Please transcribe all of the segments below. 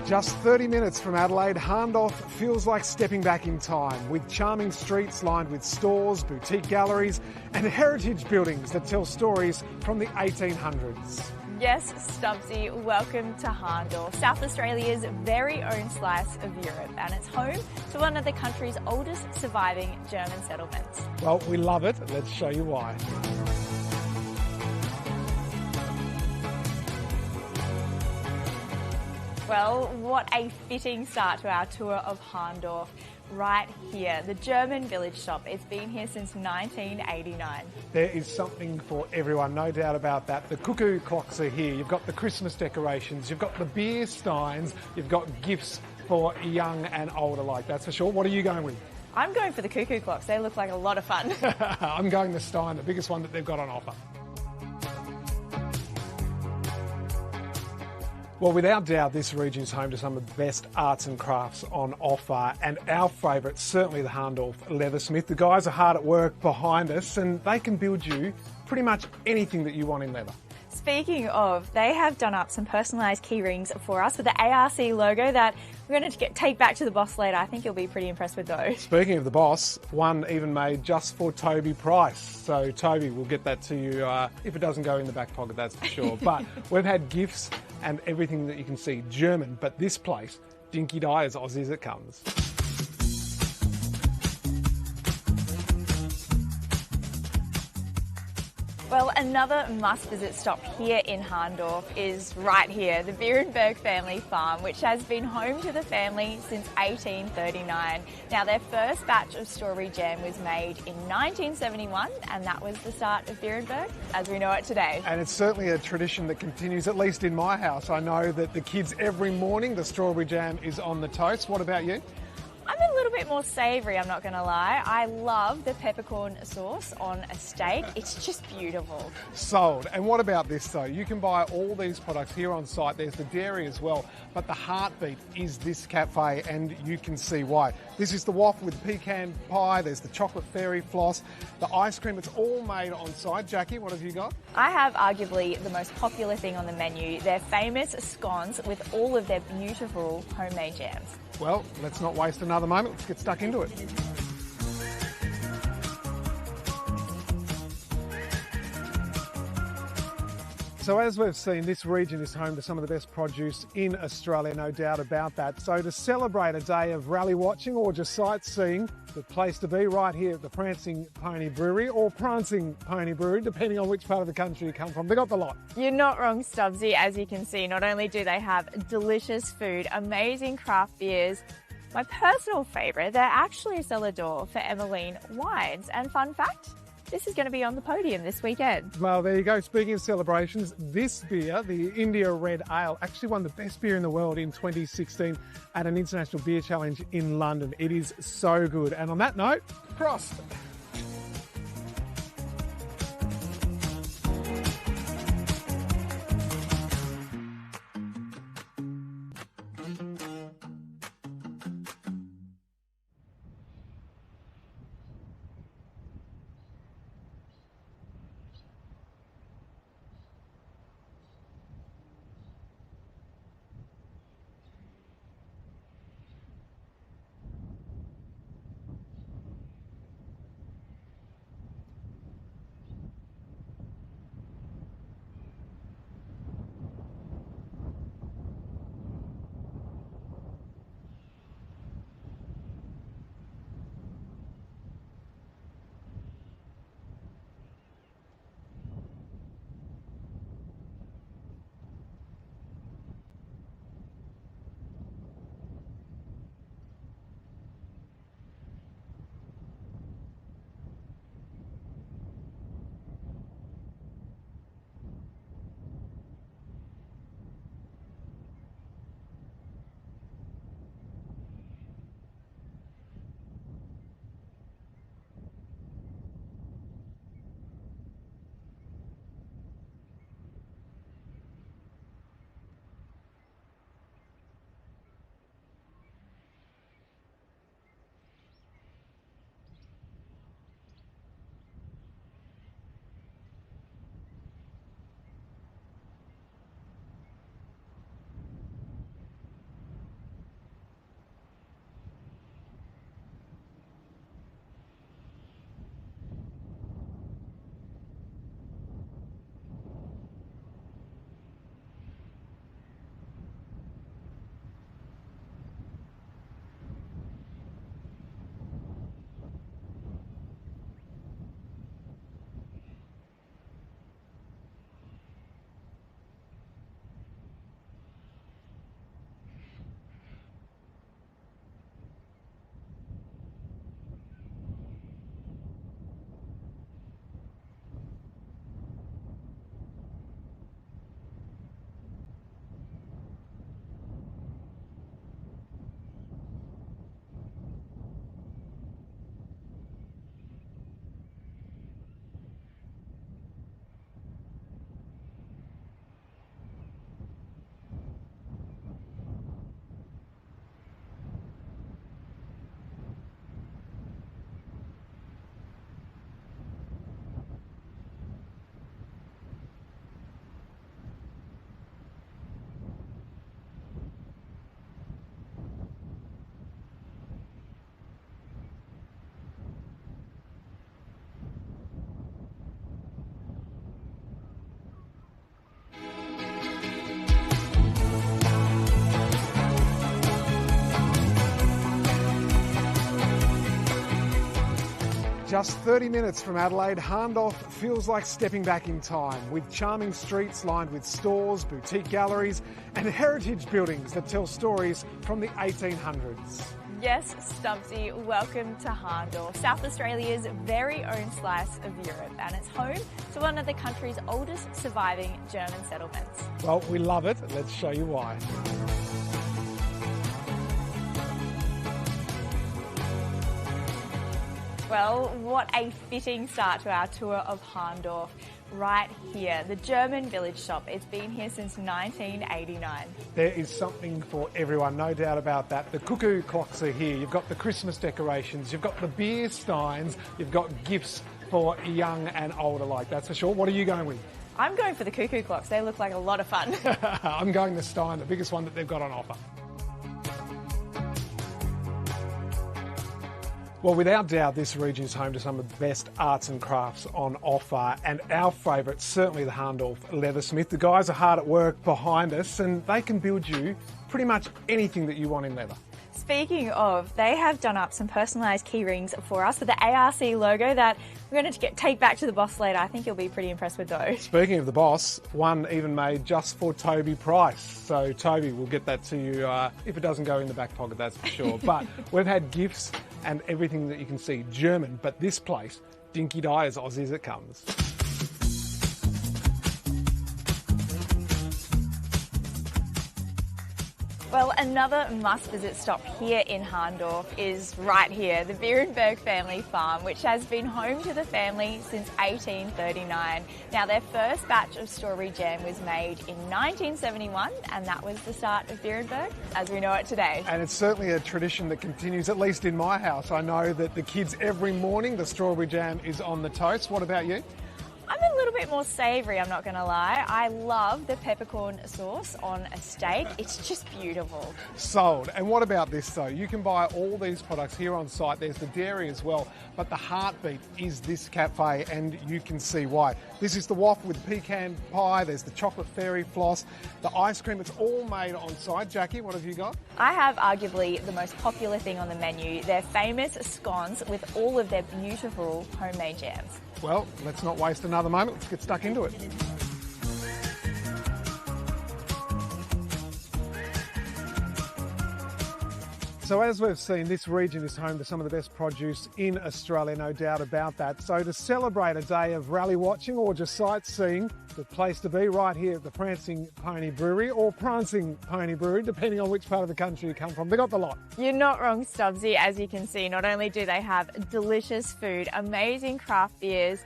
Just 30 minutes from Adelaide, Harndorf feels like stepping back in time, with charming streets lined with stores, boutique galleries and heritage buildings that tell stories from the 1800s. Yes, Stubbsy, welcome to Harndorf, South Australia's very own slice of Europe, and it's home to one of the country's oldest surviving German settlements. Well, we love it. Let's show you why. Well, what a fitting start to our tour of Harndorf. Right here, the German village shop. It's been here since 1989. There is something for everyone, no doubt about that. The cuckoo clocks are here. You've got the Christmas decorations, you've got the beer steins, you've got gifts for young and old alike, that's for sure. What are you going with? I'm going for the cuckoo clocks. They look like a lot of fun. I'm going the stein, the biggest one that they've got on offer. Well, without doubt, this region is home to some of the best arts and crafts on offer, and our favourite, certainly the Harndorf leathersmith. The guys are hard at work behind us, and they can build you pretty much anything that you want in leather. Speaking of, they have done up some personalised key rings for us with the ARC logo that we're going to take back to the boss later. I think you'll be pretty impressed with those. Speaking of the boss, one even made just for Toby Price. So Toby will get that to you if it doesn't go in the back pocket, that's for sure. But we've had gifts and everything that you can see German, but this place, dinky die as Aussie as it comes. Well, another must-visit stop here in Harndorf is right here, the Beerenberg family farm, which has been home to the family since 1839. Now, their first batch of strawberry jam was made in 1971, and that was the start of Beerenberg as we know it today. And it's certainly a tradition that continues, at least in my house. I know that the kids every morning, the strawberry jam is on the toast. What about you? I'm a little bit more savoury, I'm not going to lie. I love the peppercorn sauce on a steak. It's just beautiful. Sold. And what about this though? You can buy all these products here on site. There's the dairy as well. But the heartbeat is this cafe, and you can see why. This is the waffle with pecan pie. There's the chocolate fairy floss. The ice cream, it's all made on site. Jackie, what have you got? I have arguably the most popular thing on the menu. Their famous scones with all of their beautiful homemade jams. Well, let's not waste another moment. Let's get stuck into it. So as we've seen, this region is home to some of the best produce in Australia, no doubt about that. So to celebrate a day of rally watching or just sightseeing, the place to be right here at the Prancing Pony Brewery, or Prancing Pony Brewery, depending on which part of the country you come from. They got the lot. You're not wrong, Stubbsy. As you can see, not only do they have delicious food, amazing craft beers, my personal favourite, they're actually a cellar door for Emmeline wines. And fun fact, this is going to be on the podium this weekend. Well, there you go. Speaking of celebrations, this beer, the India Red Ale, actually won the best beer in the world in 2016 at an International Beer Challenge in London. It is so good. And on that note, Prost. Just 30 minutes from Adelaide, Hahndorf feels like stepping back in time, with charming streets lined with stores, boutique galleries and heritage buildings that tell stories from the 1800s. Yes, Stubbsy, welcome to Hahndorf, South Australia's very own slice of Europe, and it's home to one of the country's oldest surviving German settlements. Well, we love it. Let's show you why. Well, what a fitting start to our tour of Hahndorf. Right here, the German village shop. It's been here since 1989. There is something for everyone, no doubt about that. The cuckoo clocks are here. You've got the Christmas decorations, you've got the beer steins, you've got gifts for young and old alike, that's for sure. What are you going with? I'm going for the cuckoo clocks. They look like a lot of fun. I'm going the stein, the biggest one that they've got on offer. Well, without doubt, this region is home to some of the best arts and crafts on offer, and our favourite, certainly the Hahndorf leathersmith. The guys are hard at work behind us, and they can build you pretty much anything that you want in leather. Speaking of, they have done up some personalised key rings for us with the ARC logo that we're going to take back to the boss later. I think you'll be pretty impressed with those. Speaking of the boss, one even made just for Toby Price. So Toby will get that to you if it doesn't go in the back pocket, that's for sure. But we've had gifts and everything that you can see German, but this place, dinky die as Aussie as it comes. Well, another must-visit stop here in Hahndorf is right here, the Beerenberg family farm, which has been home to the family since 1839. Now, their first batch of strawberry jam was made in 1971, and that was the start of Beerenberg as we know it today. And it's certainly a tradition that continues, at least in my house. I know that the kids every morning, the strawberry jam is on the toast. What about you? I'm a little bit more savoury, I'm not going to lie. I love the peppercorn sauce on a steak. It's just beautiful. Sold. And what about this though? You can buy all these products here on site. There's the dairy as well, but the heartbeat is this cafe, and you can see why. This is the waffle with pecan pie. There's the chocolate fairy floss, the ice cream. It's all made on site. Jackie, what have you got? I have arguably the most popular thing on the menu, their famous scones with all of their beautiful homemade jams. Well, let's not waste another moment. Let's get stuck into it. So as we've seen, this region is home to some of the best produce in Australia, no doubt about that. So to celebrate a day of rally watching or just sightseeing, the place to be right here at the Prancing Pony Brewery, or Prancing Pony Brewery, depending on which part of the country you come from. They got the lot. You're not wrong, Stubbsy. As you can see, not only do they have delicious food, amazing craft beers,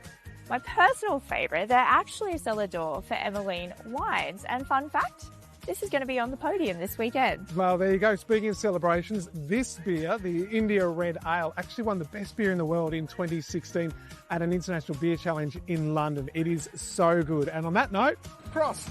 my personal favourite, they're actually a cellar door for Emmeline wines. And fun fact, this is going to be on the podium this weekend. Well, there you go. Speaking of celebrations, this beer, the India Red Ale, actually won the best beer in the world in 2016 at an International Beer Challenge in London. It is so good. And on that note, Prost.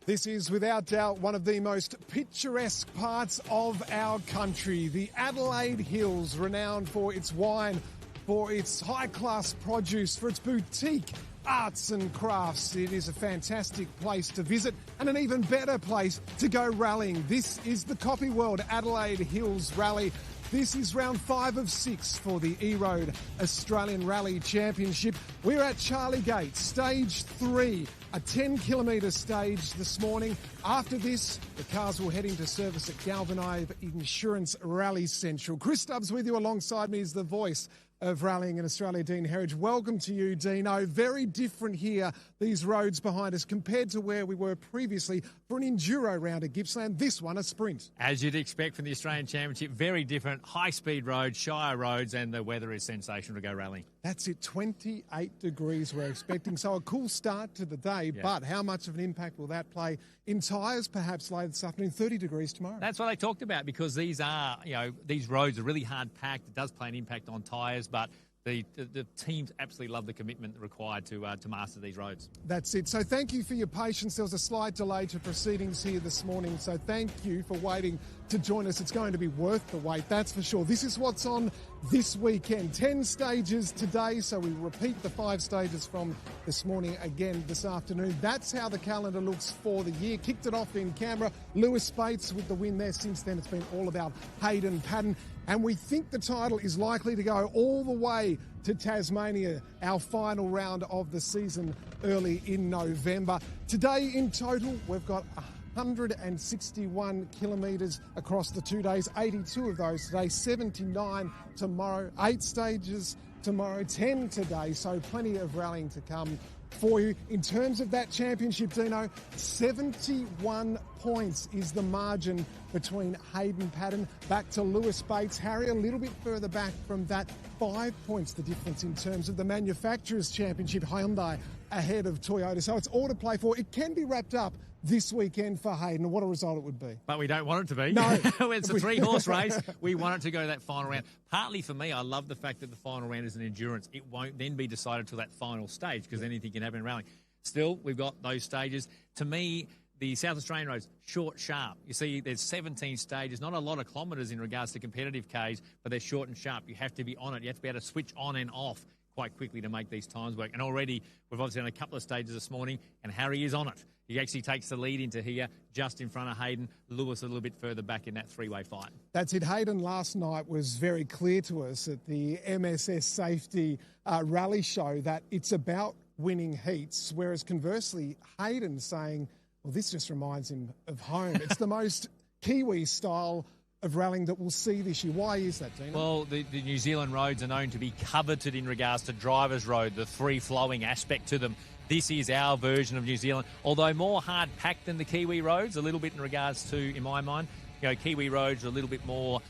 This is without doubt one of the most picturesque parts of our country. The Adelaide Hills, renowned for its wine, for its high-class produce, for its boutique arts and crafts. It is a fantastic place to visit and an even better place to go rallying. This is the Copyworld Adelaide Hills Rally. This is round 5 of 6 for the E-Road Australian Rally Championship. We're at Charligate, stage 3, a 10-kilometre stage this morning. After this, the cars will head into service at Galvanise Insurance Rally Central. Chris Stubbs with you alongside me is the voice of rallying in Australia, Dean Herridge. Welcome to you, Dino. Very different here, these roads behind us, compared to where we were previously for an enduro round at Gippsland. This one, a sprint. As you'd expect from the Australian Championship, very different, high-speed roads, shire roads, and the weather is sensational to go rallying. That's it, 28 degrees we're expecting, so a cool start to the day, but how much of an impact will that play in tyres perhaps later this afternoon? 30 degrees tomorrow. That's what they talked about, because these are, these roads are really hard packed. It does play an impact on tyres, but the teams absolutely love the commitment required to master these roads. That's it. So thank you for your patience. There was a slight delay to proceedings here this morning, so thank you for waiting to join us. It's going to be worth the wait, that's for sure. This is what's on this weekend. 10 stages today, so we repeat the 5 stages from this morning again this afternoon. That's how the calendar looks for the year. Kicked it off in Canberra. Lewis Bates with the win there. Since then, it's been all about Hayden Paddon. And we think the title is likely to go all the way to Tasmania, our final round of the season early in November. Today in total, we've got 161 kilometres across the 2 days, 82 of those today, 79 tomorrow, 8 stages tomorrow, 10 today, so plenty of rallying to come for you. In terms of that championship, Dino, 71 points is the margin between Hayden Paddon back to Lewis Bates. Harry a little bit further back from that. 5 points the difference in terms of the Manufacturers' Championship. Hyundai ahead of Toyota. So it's all to play for. It can be wrapped up this weekend for Hayden. What a result it would be. But we don't want it to be. No. It's a 3-horse race. We want it to go to that final round. Partly for me, I love the fact that the final round is an endurance. It won't then be decided till that final stage, because anything can happen in rallying. Still, we've got those stages. To me, the South Australian roads, short, sharp. You see, there's 17 stages, not a lot of kilometres in regards to competitive Ks, but they're short and sharp. You have to be on it. You have to be able to switch on and off quite quickly to make these times work. And already, we've obviously done a couple of stages this morning, and Harry is on it. He actually takes the lead into here, just in front of Hayden. Lewis a little bit further back in that 3-way fight. That's it. Hayden last night was very clear to us at the MSS Safety Rally Show that it's about winning heats, whereas conversely, Hayden saying, well, this just reminds him of home. It's the most Kiwi style of rallying that we'll see this year. Why is that, Dino? Well, the New Zealand roads are known to be coveted in regards to driver's road, the free-flowing aspect to them. This is our version of New Zealand, although more hard-packed than the Kiwi roads, a little bit in regards to, in my mind, Kiwi roads are a little bit more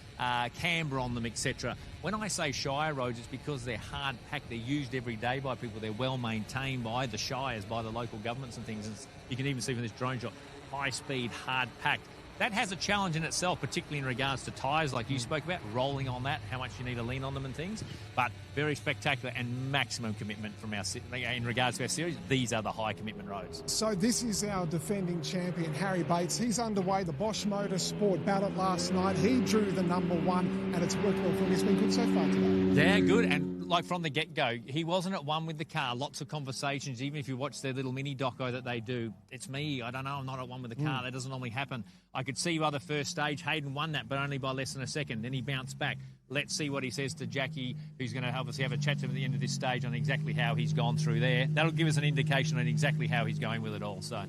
camber on them, etc. When I say shire roads, it's because they're hard-packed. They're used every day by people. They're well-maintained by the shires, by the local governments and things. And you can even see from this drone shot, high-speed, hard-packed. That has a challenge in itself, particularly in regards to tyres, like you spoke about, rolling on that, how much you need to lean on them and things. But very spectacular and maximum commitment from our, in regards to our series. These are the high commitment roads. So this is our defending champion, Harry Bates. He's underway the Bosch Motorsport ballot last night. He drew the number 1, and it's worked well for him. He's been good so far today. Yeah, good. And like from the get-go, he wasn't at one with the car. Lots of conversations. Even if you watch their little mini doco that they do, it's me. I don't know. I'm not at one with the car. That doesn't normally happen. I could see by the first stage, Hayden won that, but only by less than a second. Then he bounced back. Let's see what he says to Jackie, who's going to obviously have a chat to him at the end of this stage on exactly how he's gone through there. That'll give us an indication on exactly how he's going with it all. So.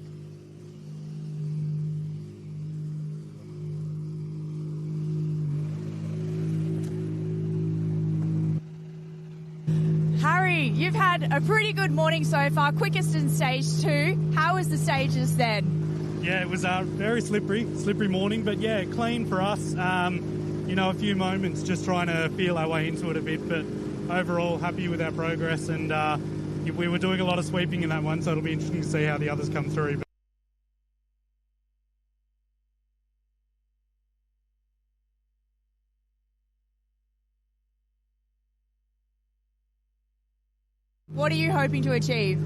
Harry, you've had a pretty good morning so far. Quickest in stage 2. How was the stages then? Yeah, it was a very slippery morning, but yeah, clean for us. A few moments just trying to feel our way into it a bit, but overall happy with our progress, and we were doing a lot of sweeping in that one, so it'll be interesting to see how the others come through. What are you hoping to achieve?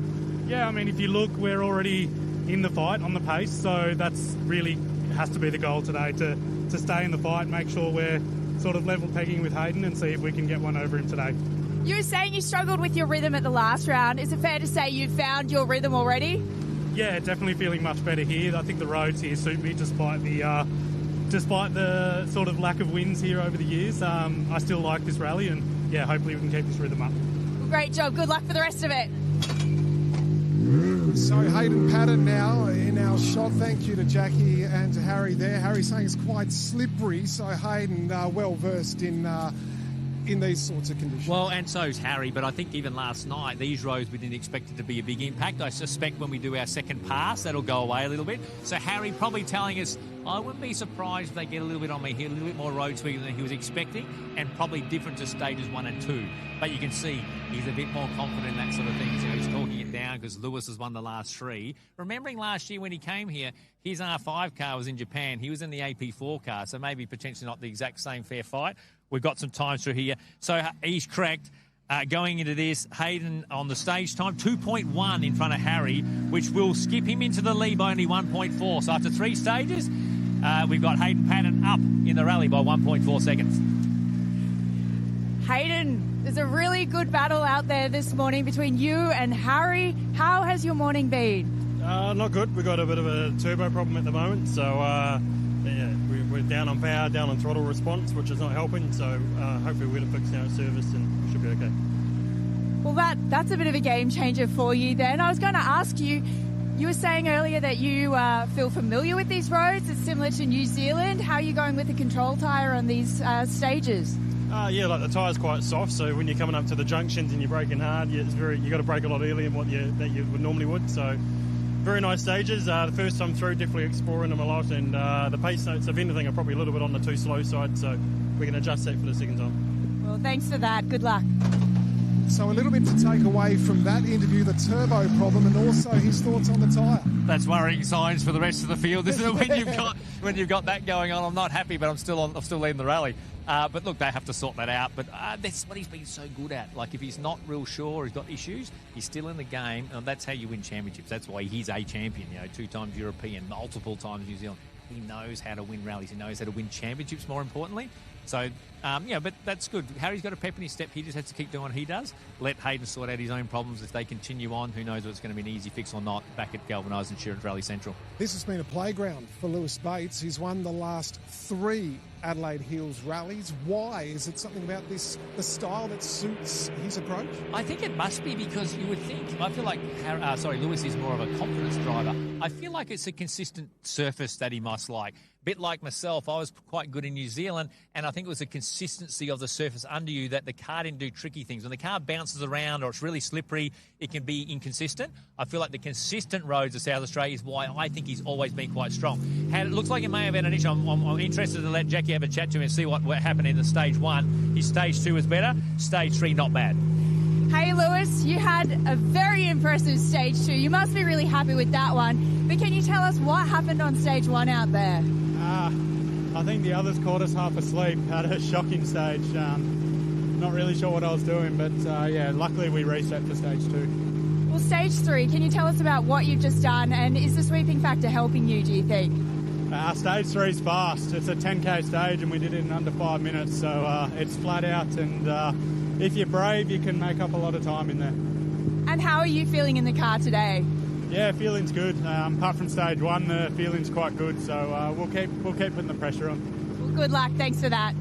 Yeah, I mean, if you look, we're already in the fight on the pace. So that's really has to be the goal today, to stay in the fight, make sure we're sort of level pegging with Hayden and see if we can get one over him today. You were saying you struggled with your rhythm at the last round. Is it fair to say you've found your rhythm already? Yeah, definitely feeling much better here. I think the roads here suit me despite the sort of lack of wins here over the years. I still like this rally, and yeah, hopefully we can keep this rhythm up. Well, great job. Good luck for the rest of it. So Hayden Patton now in our shot. Thank you to Jackie and to Harry there. Harry saying it's quite slippery, so Hayden well versed in these sorts of conditions. Well, and so's Harry, but I think even last night, these roads we didn't expect it to be a big impact. I suspect when we do our second pass, that'll go away a little bit. So Harry probably telling us, I wouldn't be surprised if they get a little bit on me here, a little bit more road speed than he was expecting, and probably different to stages 1 and 2. But you can see he's a bit more confident in that sort of thing. So he's talking it down because Lewis has won the last 3. Remembering last year when he came here, his R5 car was in Japan. He was in the AP4 car, so maybe potentially not the exact same fair fight. We've got some times through here. So he's correct. Going into this, Hayden on the stage time, 2.1 in front of Harry, which will skip him into the lead by only 1.4. So after 3 stages, we've got Hayden Patton up in the rally by 1.4 seconds. Hayden, there's a really good battle out there this morning between you and Harry. How has your morning been? Not good. We've got a bit of a turbo problem at the moment, so yeah, we're down on power, down on throttle response, which is not helping. So hopefully we're going to fix now at service and we should be okay. Well, that's a bit of a game changer for you then. I was going to ask you, you were saying earlier that you feel familiar with these roads. It's similar to New Zealand. How are you going with the control tyre on these stages? Yeah, like the tyre's quite soft, so when you're coming up to the junctions and you're braking hard, you got to brake a lot earlier than that you would normally would. So very nice stages. The first time through, definitely exploring them a lot, and the pace notes, if anything, are probably a little bit on the too slow side, so we can adjust that for the second time. Well, thanks for that. Good luck. So a little bit to take away from that interview, the turbo problem, and also his thoughts on the tyre. That's worrying signs for the rest of the field, isn't it? When you've got that going on, I'm not happy, but I'm still leading the rally. But look, they have to sort that out. But that's what he's been so good at. Like if he's not real sure, he's got issues, he's still in the game, and that's how you win championships. That's why he's a champion. 2 times European, multiple times New Zealand. He knows how to win rallies. He knows how to win championships. More importantly. So, but that's good. Harry's got a pep in his step. He just has to keep doing what he does. Let Hayden sort out his own problems. If they continue on, who knows whether it's going to be an easy fix or not back at Galvanised Insurance Rally Central. This has been a playground for Lewis Bates. He's won the last 3 Adelaide Hills rallies. Why? Is it something about the style that suits his approach? I think it must be because you would think, I feel like Lewis is more of a confidence driver. I feel like it's a consistent surface that he must like. Bit like myself, I was quite good in New Zealand, and I think it was a consistency of the surface under you that the car didn't do tricky things. When the car bounces around or it's really slippery, it can be inconsistent. I feel like the consistent roads of South Australia is why I think he's always been quite strong. It looks like it may have had an issue. I'm interested to let Jackie have a chat to him and see what happened in the stage 1. His stage 2 was better, stage 3 not bad. Hey Lewis, you had a very impressive stage 2. You must be really happy with that one. But can you tell us what happened on stage 1 out there? I think the others caught us half asleep. Had a shocking stage. Not really sure what I was doing, but luckily we reset for stage 2. Well, stage 3, can you tell us about what you've just done, and is the sweeping factor helping you, do you think? Stage 3 is fast. It's a 10k stage and we did it in under 5 minutes, so it's flat out, and if you're brave you can make up a lot of time in there. And how are you feeling in the car today? Yeah, feeling's good. Apart from stage 1, the feeling's quite good, so we'll keep putting the pressure on. Well, good luck. Thanks for that.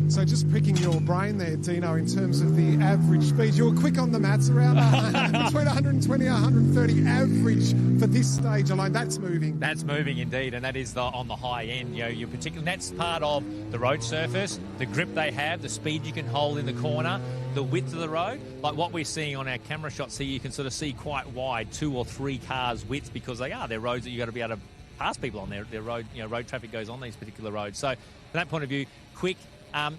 So just picking your brain there, Dino, in terms of the average speed. You were quick on the maths, around between 120 and 130 average for this stage alone. That's moving. That's moving indeed, and that is on the high end. You're particularly, that's part of the road surface, the grip they have, the speed you can hold in the corner, the width of the road. Like what we're seeing on our camera shots here, you can sort of see quite wide, 2 or 3 cars width, because they're roads that you've got to be able to pass people on. Their road, road traffic goes on these particular roads. So from that point of view, quick.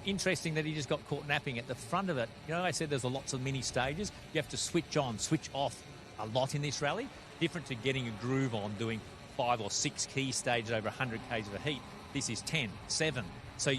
Interesting that he just got caught napping at the front of it. I said there's lots of mini stages. You have to switch on, switch off a lot in this rally. Different to getting a groove on, doing 5 or 6 key stages over 100 k's of a heat. This is 10, 7. So,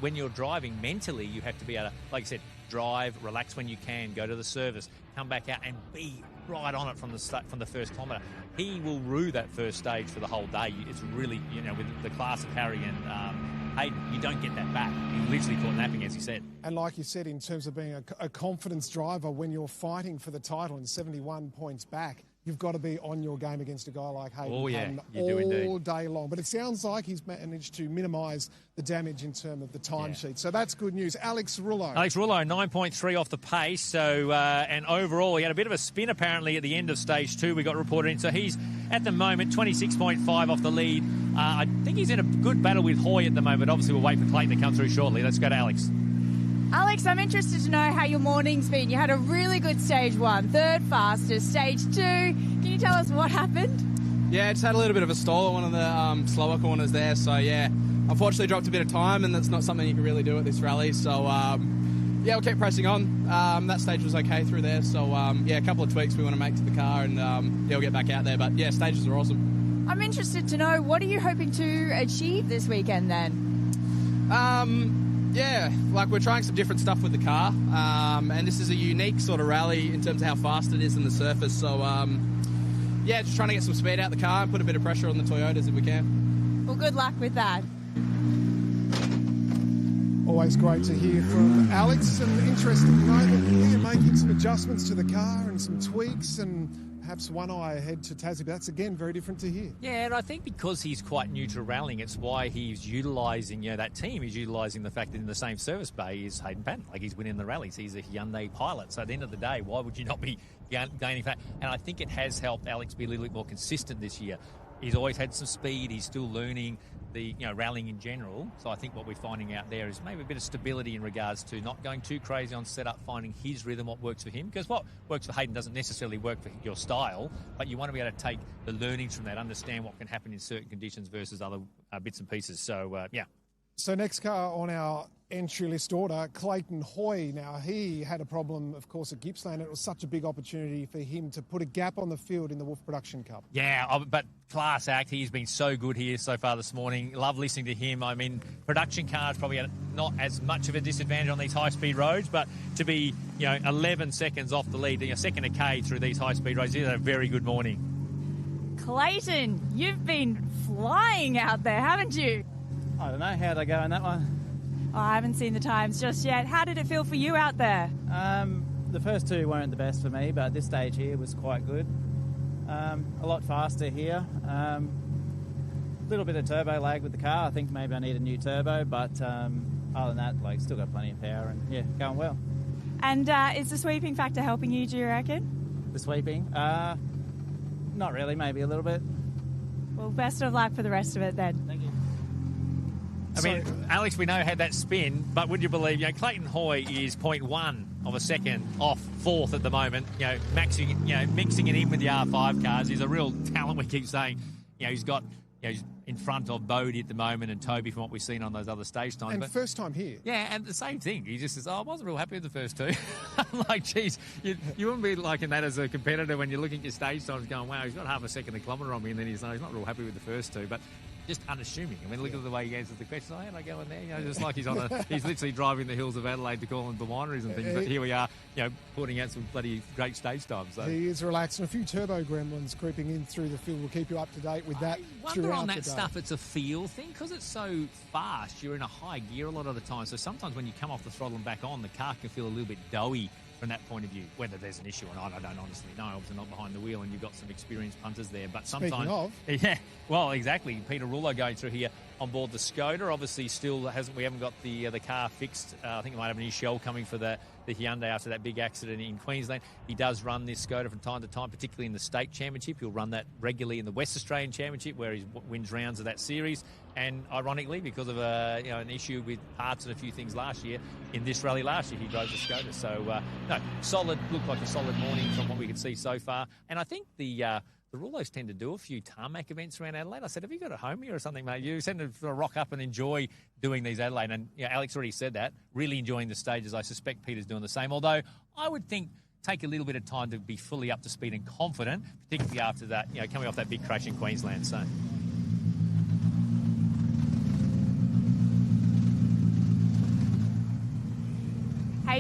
when you're driving mentally, you have to be able to, like I said, drive, relax when you can, go to the service, come back out and be right on it from the first kilometre. He will rue that first stage for the whole day. It's really, with the class of Harry and Hayden, you don't get that back. He literally caught napping, as he said. And like you said, in terms of being a confidence driver, when you're fighting for the title and 71 points back, you've got to be on your game against a guy like Hayden all day long. But it sounds like he's managed to minimise the damage in terms of the timesheet. So that's good news. Alex Rullo, 9.3 off the pace. So, and overall, he had a bit of a spin apparently at the end of stage 2. We got reported in. So he's at the moment 26.5 off the lead. I think he's in a good battle with Hoy at the moment. Obviously, we'll wait for Clayton to come through shortly. Let's go to Alex. Alex, I'm interested to know how your morning's been. You had a really good stage 1, third fastest. Stage 2, can you tell us what happened? Yeah, just had a little bit of a stall at one of the slower corners there. So, yeah, unfortunately dropped a bit of time, and that's not something you can really do at this rally. So, yeah, we'll keep pressing on. That stage was okay through there. So, yeah, a couple of tweaks we want to make to the car, and, yeah, we'll get back out there. But, yeah, stages are awesome. I'm interested to know, what are you hoping to achieve this weekend then? Yeah, like we're trying some different stuff with the car, and this is a unique sort of rally in terms of how fast it is in the surface. So, yeah, just trying to get some speed out the car and put a bit of pressure on the Toyotas if we can. Well, good luck with that. Always great to hear from Alex. An interesting moment here, making some adjustments to the car and some tweaks, and perhaps one eye ahead to Tassie, but that's again very different to here. Yeah, and I think because he's quite new to rallying, it's why he's utilising, that team is utilising the fact that in the same service bay is Hayden Patton. Like, he's winning the rallies. He's a Hyundai pilot. So at the end of the day, why would you not be gaining fat? And I think it has helped Alex be a little bit more consistent this year. He's always had some speed. He's still learning the rallying in general. So I think what we're finding out there is maybe a bit of stability in regards to not going too crazy on setup, finding his rhythm, what works for him. Because what works for Hayden doesn't necessarily work for your style, but you want to be able to take the learnings from that, understand what can happen in certain conditions versus other bits and pieces. So, yeah. So next car on our entry list order, Clayton Hoy. Now, he had a problem, of course, at Gippsland. It was such a big opportunity for him to put a gap on the field in the Wolf Production Cup. Yeah, but class act. He's been so good here so far this morning. Love listening to him. I mean, production cars probably not as much of a disadvantage on these high-speed roads, but to be, 11 seconds off the lead, a second a K through these high-speed roads, it's a very good morning. Clayton, you've been flying out there, haven't you? I don't know, how'd I go in that one? Oh, I haven't seen the times just yet. How did it feel for you out there? The first two weren't the best for me, but this stage here was quite good. A lot faster here. A little bit of turbo lag with the car. I think maybe I need a new turbo, but other than that, still got plenty of power and, yeah, going well. And is the sweeping factor helping you, do you reckon? The sweeping? Not really, maybe a little bit. Well, best of luck for the rest of it then. Thank you. I mean, Alex, we know had that spin, but would you believe, Clayton Hoy is 0.1 of a second off fourth at the moment, mixing it in with the R5 cars. He's a real talent, we keep saying. He's got, he's in front of Bodie at the moment and Toby from what we've seen on those other stage times. And first time here. Yeah, and the same thing. He just says, I wasn't real happy with the first two. I'm like, geez, you wouldn't be liking that as a competitor when you're looking at your stage times going, wow, he's got half a second a kilometre on me, and then he's not real happy with the first two. But just unassuming. I mean, look at the way he answers the question. How'd I go in there? Just like he's literally driving the hills of Adelaide to call them the wineries and things. But here we are, putting out some bloody great stage times. So. He is relaxed, and a few turbo gremlins creeping in through the field. We'll keep you up to date with that. I wonder on that stuff, it's a feel thing because it's so fast. You're in a high gear a lot of the time. So sometimes when you come off the throttle and back on, the car can feel a little bit doughy from that point of view. Whether there's an issue or not, I don't honestly know. Obviously not behind the wheel, and you've got some experienced punters there. But sometimes, speaking of, yeah, well, exactly. Peter Rullo going through here on board the Skoda. Obviously, we haven't got the car fixed. I think we might have a new shell coming for the Hyundai after that big accident in Queensland. He does run this Skoda from time to time, particularly in the state championship. He'll run that regularly in the West Australian Championship, where he wins rounds of that series. And ironically, because of an issue with parts and a few things last year, in this rally last year, he drove the Skoda. So, looked like a solid morning from what we could see so far. And I think the Rullos tend to do a few tarmac events around Adelaide. I said, have you got a home here or something, mate? You tend to rock up and enjoy doing these Adelaide. And Alex already said that, really enjoying the stages. I suspect Peter's doing the same, although I would think take a little bit of time to be fully up to speed and confident, particularly after that, coming off that big crash in Queensland. So.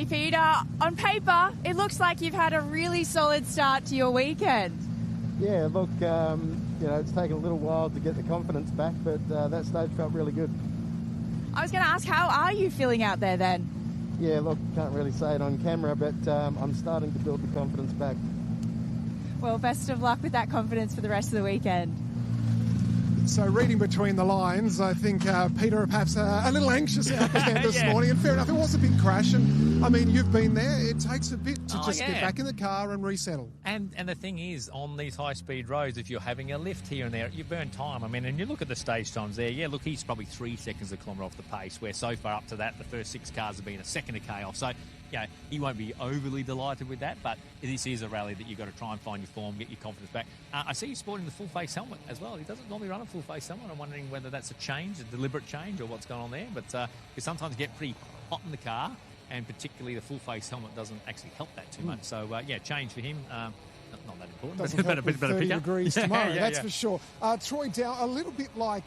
Hey Peter, on paper, it looks like you've had a really solid start to your weekend. Yeah, look, it's taken a little while to get the confidence back, but that stage felt really good. I was going to ask, how are you feeling out there then? Yeah, look, can't really say it on camera, but I'm starting to build the confidence back. Well, best of luck with that confidence for the rest of the weekend. So reading between the lines, I think Peter perhaps a little anxious out there this morning, and fair enough, it was a big crash, and I mean, you've been there, it takes a bit to get back in the car and resettle. And the thing is, on these high-speed roads, if you're having a lift here and there, you burn time. I mean, and you look at the stage times there, look, he's probably 3 seconds a kilometre off the pace, where so far up to that, the first 6 cars have been a second a K off. So, he won't be overly delighted with that, but this is a rally that you've got to try and find your form, get your confidence back. I see you sporting the full-face helmet as well. He doesn't normally run a full-face helmet. I'm wondering whether that's a change, a deliberate change, or what's going on there. But you sometimes get pretty hot in the car, and particularly the full-face helmet doesn't actually help that too much. So, change for him. Not that important. Doesn't help with 30 degrees tomorrow, that's for sure. Troy Dow, a little bit like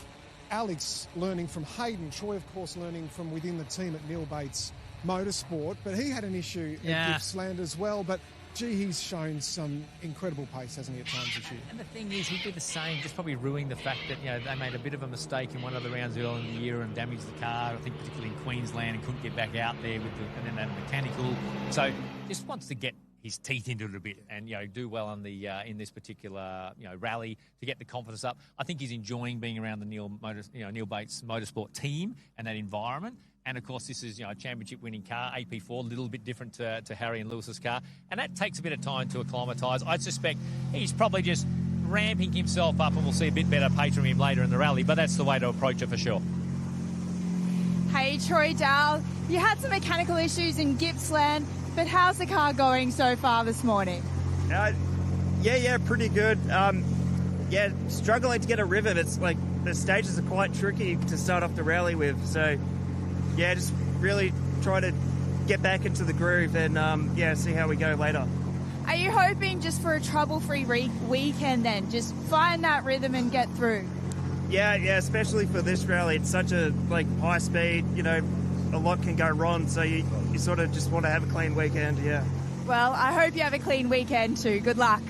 Alex learning from Hayden. Troy, of course, learning from within the team at Neil Bates Motorsport, but he had an issue at Gippsland as well. But gee, he's shown some incredible pace, hasn't he, at times this year? And the thing is, he'd be the same, just probably ruining the fact that they made a bit of a mistake in one of the rounds earlier in the year and damaged the car. I think particularly in Queensland, and couldn't get back out there and then had a mechanical. So just wants to get his teeth into it a bit and do well on the in this particular rally to get the confidence up. I think he's enjoying being around the Neil Bates Motorsport team and that environment. And, of course, this is a championship-winning car, AP4, a little bit different to Harry and Lewis's car. And that takes a bit of time to acclimatise. I suspect he's probably just ramping himself up, and we'll see a bit better pace from him later in the rally. But that's the way to approach it for sure. Hey, Troy Dowell, you had some mechanical issues in Gippsland, but how's the car going so far this morning? Pretty good. Struggling to get a rhythm. It's like the stages are quite tricky to start off the rally with. So, just really try to get back into the groove and, see how we go later. Are you hoping just for a trouble-free weekend then? Just find that rhythm and get through? Yeah, especially for this rally. It's such a, high speed, a lot can go wrong, so you sort of just want to have a clean weekend, Well, I hope you have a clean weekend too. Good luck.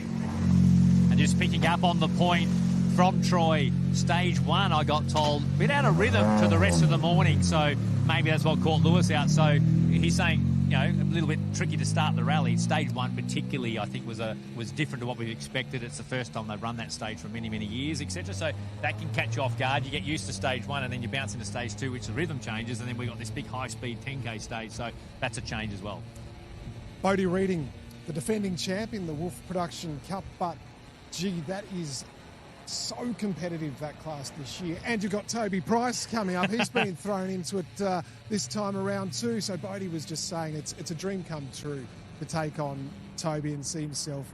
And just picking up on the point from Troy, stage 1, I got told, a bit out of rhythm to the rest of the morning, so maybe that's what caught Lewis out. So he's saying, a little bit tricky to start the rally. Stage 1 particularly, I think, was different to what we expected. It's the first time they've run that stage for many, many years, etc. So that can catch you off guard. You get used to stage 1 and then you bounce into stage 2, which the rhythm changes, and then we've got this big high-speed 10K stage, so that's a change as well. Bodie Reading, the defending champ in the Wolf Production Cup, but gee, that is so competitive, that class this year. And you've got Toby Price coming up. He's been thrown into it this time around too. So Bodie was just saying it's a dream come true to take on Toby and see himself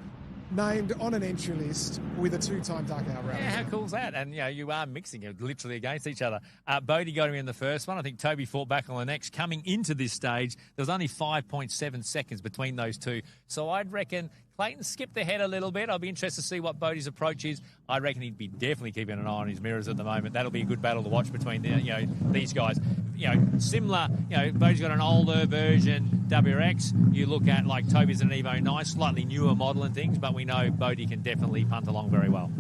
named on an entry list with a 2-time Dark Hour rally. Yeah, how cool is that? And, you are mixing it literally against each other. Bodie got him in the first one. I think Toby fought back on the next. Coming into this stage, there was only 5.7 seconds between those two. So I'd reckon Clayton skipped ahead a little bit. I'll be interested to see what Bodie's approach is. I reckon he'd be definitely keeping an eye on his mirrors at the moment. That'll be a good battle to watch between these guys. Similar, Bodie's got an older version WRX. You look at Toby's an Evo 9, slightly newer model and things, but we know Bodie can definitely punt along very well.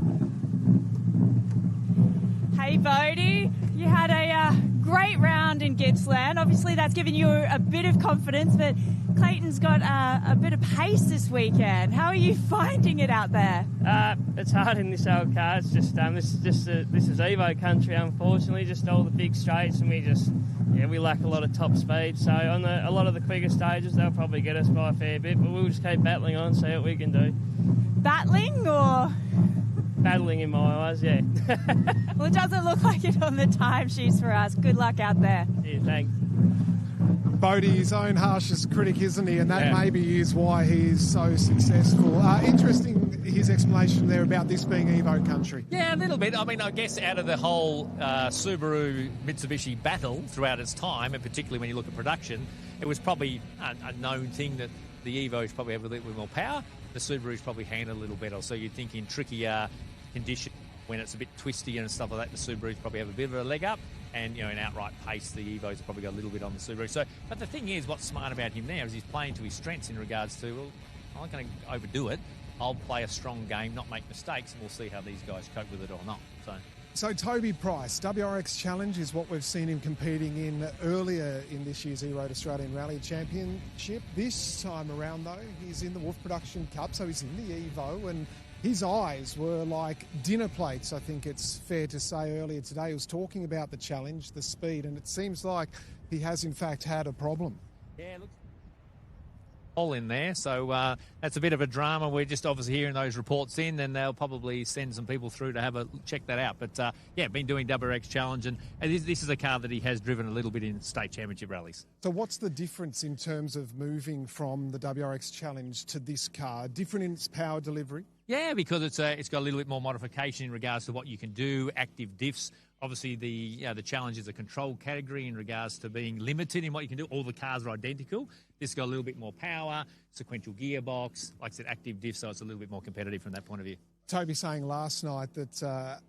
Hey Bodie, you had a great round in Gippsland. Obviously that's given you a bit of confidence, but Clayton's got a bit of pace this weekend. How are you finding it out there? It's hard in this old car. It's just this is Evo country, unfortunately. Just all the big straights, and we lack a lot of top speed. So on a lot of the quicker stages, they'll probably get us by a fair bit. But we'll just keep battling on, see what we can do. Battling or? Battling in my eyes, yeah. Well, it doesn't look like it on the timesheets for us. Good luck out there. Yeah, thanks. Bodie, his own harshest critic, isn't he? And that maybe is why he's so successful. Interesting, his explanation there about this being Evo country. Yeah, a little bit. I mean, I guess out of the whole Subaru-Mitsubishi battle throughout its time, and particularly when you look at production, it was probably a known thing that the Evos probably have a little bit more power. The Subaru's probably handle a little better. So you'd think in trickier conditions, when it's a bit twisty and stuff like that, the Subarus probably have a bit of a leg up. And, you know, in outright pace, the Evos have probably got a little bit on the Subaru. So, but the thing is, what's smart about him now is he's playing to his strengths in regards to, well, I'm not going to overdo it. I'll play a strong game, not make mistakes, and we'll see how these guys cope with it or not. So Toby Price, WRX Challenge is what we've seen him competing in earlier in this year's E-Road Australian Rally Championship. This time around, though, he's in the Wolf Production Cup, so he's in the Evo, and his eyes were like dinner plates, I think it's fair to say. Earlier today he was talking about the challenge, the speed, and it seems like he has in fact had a problem. Yeah, looks all in there, so that's a bit of a drama. We're just obviously hearing those reports in, and they'll probably send some people through to have a check that out. But yeah, been doing WRX Challenge, and this is a car that he has driven a little bit in state championship rallies. So what's the difference in terms of moving from the WRX Challenge to this car? Different in its power delivery? Yeah, because it's got a little bit more modification in regards to what you can do, active diffs. Obviously, the Challenge is a controlled category in regards to being limited in what you can do. All the cars are identical. This has got a little bit more power, sequential gearbox, like I said, active diff, so it's a little bit more competitive from that point of view. Toby saying last night that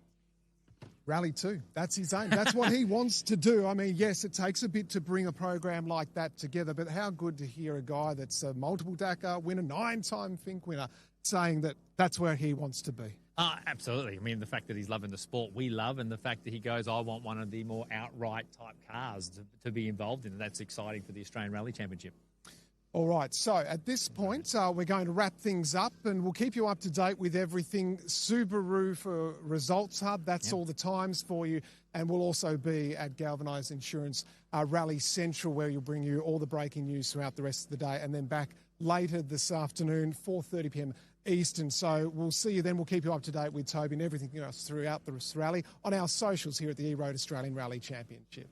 Rally 2, that's his aim. That's what he wants to do. I mean, yes, it takes a bit to bring a program like that together, but how good to hear a guy that's a multiple Dakar winner, 9-time Fink winner, saying that that's where he wants to be. Absolutely. I mean, the fact that he's loving the sport we love, and the fact that he goes, I want one of the more outright type cars to be involved in. That's exciting for the Australian Rally Championship. All right, so at this point, we're going to wrap things up, and we'll keep you up to date with everything. Subaru for Results Hub, that's all the times for you. And we'll also be at Galvanised Insurance Rally Central, where you'll bring you all the breaking news throughout the rest of the day, and then back later this afternoon, 4:30 p.m. Eastern. So we'll see you then. We'll keep you up to date with Toby and everything else throughout the rally on our socials here at the E-Road Australian Rally Championship.